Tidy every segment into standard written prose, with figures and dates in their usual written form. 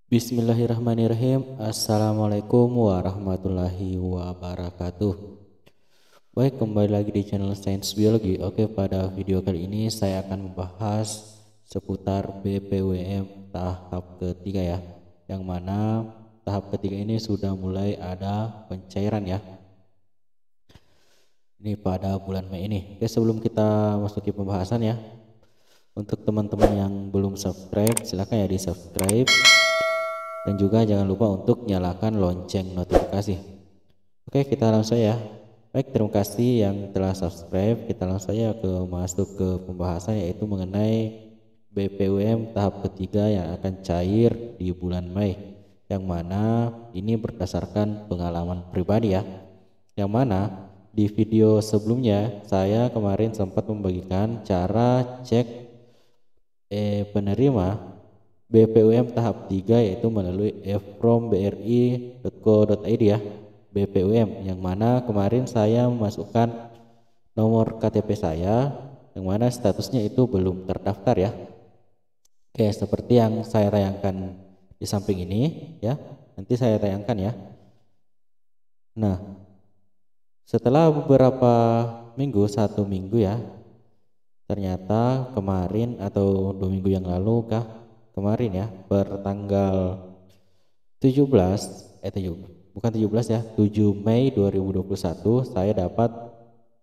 Bismillahirrahmanirrahim. Assalamualaikum warahmatullahi wabarakatuh. Baik, kembali lagi di channel Sains Biologi. Oke, pada video kali ini saya akan membahas seputar BPWM tahap ketiga ya. Yang mana tahap ketiga ini sudah mulai ada pencairan ya. Ini pada bulan Mei ini. Oke, sebelum kita masuki pembahasan ya, untuk teman-teman yang belum subscribe, silahkan ya di subscribe. Dan juga jangan lupa untuk nyalakan lonceng notifikasi. Oke, kita langsung ya. Baik, terima kasih yang telah subscribe. Kita langsung saja masuk ke pembahasan, yaitu mengenai BPWM tahap ketiga yang akan cair di bulan Mei. Yang mana ini berdasarkan pengalaman pribadi ya. Yang mana di video sebelumnya saya kemarin sempat membagikan cara cek penerima BPWM tahap 3, yaitu melalui efrombri.co.id ya, BPWM, yang mana kemarin saya memasukkan nomor KTP saya, yang mana statusnya itu belum terdaftar ya. Oke, seperti yang saya tayangkan di samping ini ya, nanti saya tayangkan ya. Nah, setelah beberapa minggu, 1 minggu ya, ternyata kemarin atau 2 minggu yang lalu kemarin ya, bertanggal 7 Mei 2021 saya dapat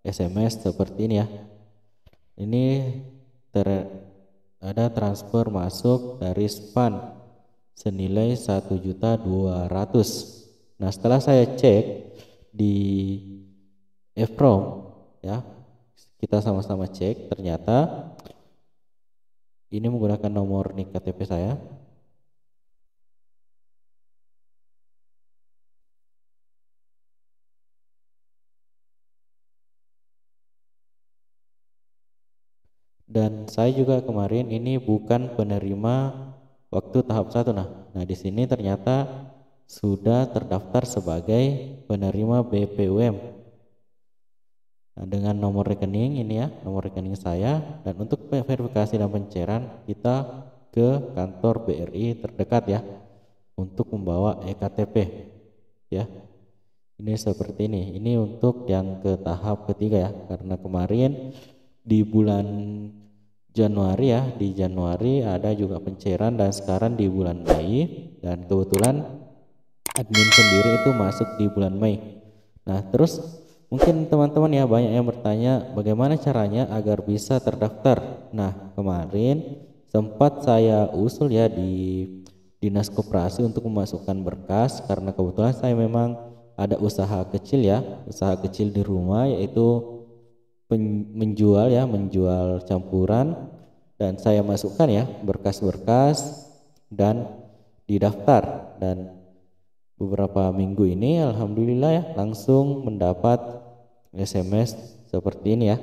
SMS seperti ini ya. Ini ada transfer masuk dari SPAN senilai 1.200.000. Nah, setelah saya cek di Efrom ya, kita sama-sama cek, ternyata ini menggunakan nomor NIK KTP saya. Dan saya juga kemarin ini bukan penerima waktu tahap 1. Nah, di sini ternyata sudah terdaftar sebagai penerima BPWM. Nah, dengan nomor rekening ini ya, nomor rekening saya. Dan untuk verifikasi dan pencairan, kita ke kantor BRI terdekat ya, untuk membawa eKTP ya. Ini seperti ini. Ini untuk yang ke tahap ketiga ya, karena kemarin di bulan Januari ya, di Januari ada juga pencairan, dan sekarang di bulan Mei, dan kebetulan admin sendiri itu masuk di bulan Mei. Nah, terus mungkin teman-teman ya banyak yang bertanya bagaimana caranya agar bisa terdaftar. Nah, kemarin sempat saya usul ya di Dinas Koperasi untuk memasukkan berkas, karena kebetulan saya memang ada usaha kecil ya, usaha kecil di rumah, yaitu menjual campuran, dan saya masukkan ya berkas-berkas dan didaftar. Dan beberapa minggu ini alhamdulillah ya, langsung mendapat SMS seperti ini ya.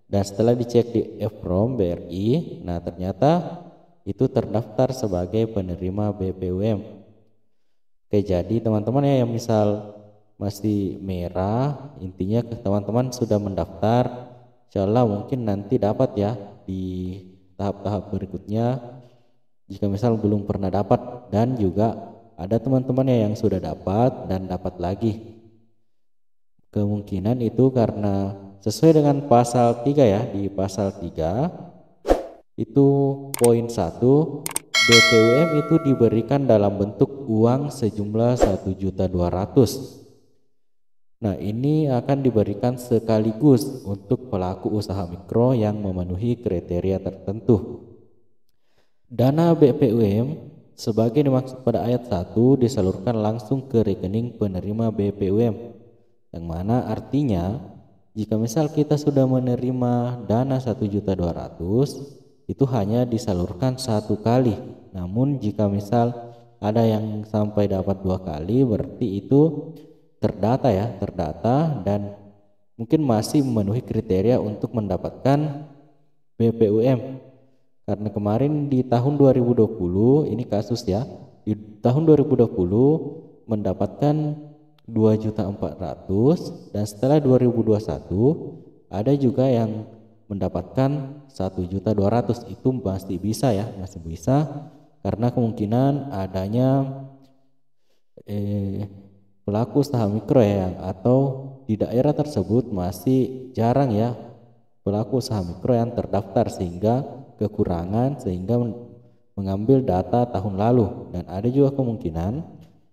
Dan setelah dicek di Efrom BRI, nah ternyata itu terdaftar sebagai penerima BPWM. Oke, jadi teman-teman ya yang misal masih merah, intinya teman-teman sudah mendaftar, insyaallah mungkin nanti dapat ya di tahap-tahap berikutnya. Jika misal belum pernah dapat, dan juga ada teman-temannya yang sudah dapat dan dapat lagi, kemungkinan itu karena sesuai dengan pasal 3 ya. Di pasal 3 itu poin 1, BPWM itu diberikan dalam bentuk uang sejumlah 1.200.000. Nah, ini akan diberikan sekaligus untuk pelaku usaha mikro yang memenuhi kriteria tertentu. Dana BPWM sebagai dimaksud pada ayat 1 disalurkan langsung ke rekening penerima BPWM, yang mana artinya jika misal kita sudah menerima dana 1.200.000, itu hanya disalurkan 1 kali. Namun jika misal ada yang sampai dapat 2 kali, berarti itu terdata dan mungkin masih memenuhi kriteria untuk mendapatkan BPWM. Karena kemarin di tahun 2020 ini kasus ya, di tahun 2020 mendapatkan 2.400.000, dan setelah 2021 ada juga yang mendapatkan 1.200.000. Itu masih bisa ya, masih bisa karena kemungkinan adanya pelaku usaha mikro ya, atau di daerah tersebut masih jarang ya pelaku usaha mikro yang terdaftar, sehingga kekurangan sehingga mengambil data tahun lalu. Dan ada juga kemungkinan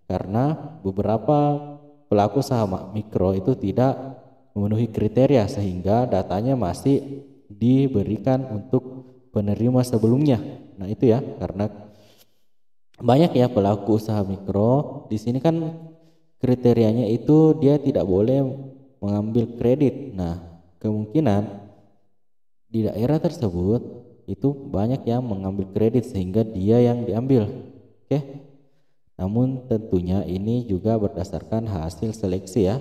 karena beberapa pelaku usaha mikro itu tidak memenuhi kriteria sehingga datanya masih diberikan untuk penerima sebelumnya. Nah itu ya, karena banyak ya pelaku usaha mikro di sini kan kriterianya itu dia tidak boleh mengambil kredit. Nah kemungkinan di daerah tersebut itu banyak yang mengambil kredit sehingga dia yang diambil. Oke. Namun tentunya ini juga berdasarkan hasil seleksi ya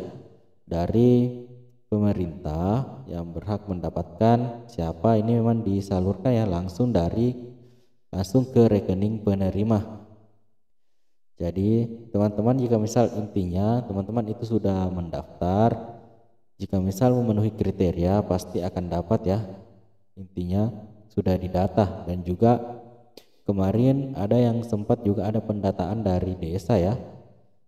dari pemerintah yang berhak mendapatkan siapa ini memang disalurkan ya langsung ke rekening penerima. Jadi teman-teman jika misal intinya teman-teman itu sudah mendaftar, jika misal memenuhi kriteria pasti akan dapat ya, intinya sudah didata. Dan juga kemarin ada yang sempat juga ada pendataan dari desa ya,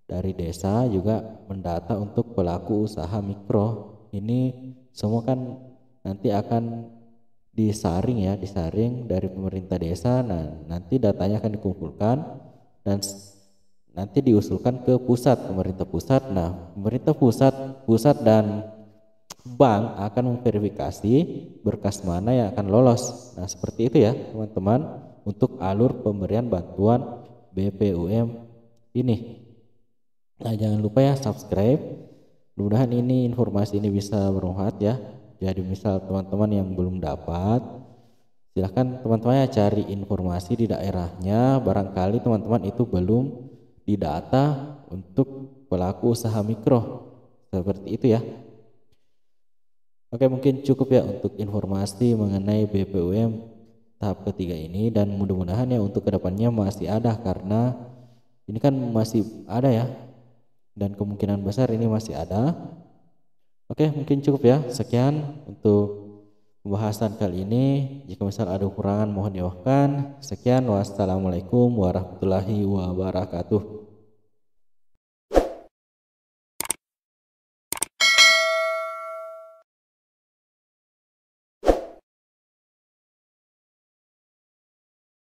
dari desa juga mendata untuk pelaku usaha mikro. Ini semua kan nanti akan disaring ya, disaring dari pemerintah desa. Nah nanti datanya akan dikumpulkan dan nanti diusulkan ke pusat, pemerintah pusat. Nah pemerintah pusat dan bank akan memverifikasi berkas mana yang akan lolos. Nah seperti itu ya teman-teman untuk alur pemberian bantuan BPUM ini. Nah jangan lupa ya subscribe. Mudah-mudahan ini informasi ini bisa bermanfaat ya. Jadi misal teman-teman yang belum dapat, silahkan teman-teman ya cari informasi di daerahnya. Barangkali teman-teman itu belum didata untuk pelaku usaha mikro. Seperti itu ya. Oke, mungkin cukup ya untuk informasi mengenai BPUM tahap ketiga ini, dan mudah-mudahan ya untuk kedepannya masih ada, karena ini kan masih ada ya, dan kemungkinan besar ini masih ada. Oke, mungkin cukup ya. Sekian untuk pembahasan kali ini. Jika misal ada kekurangan mohon dimaafkan. Sekian, wassalamualaikum warahmatullahi wabarakatuh.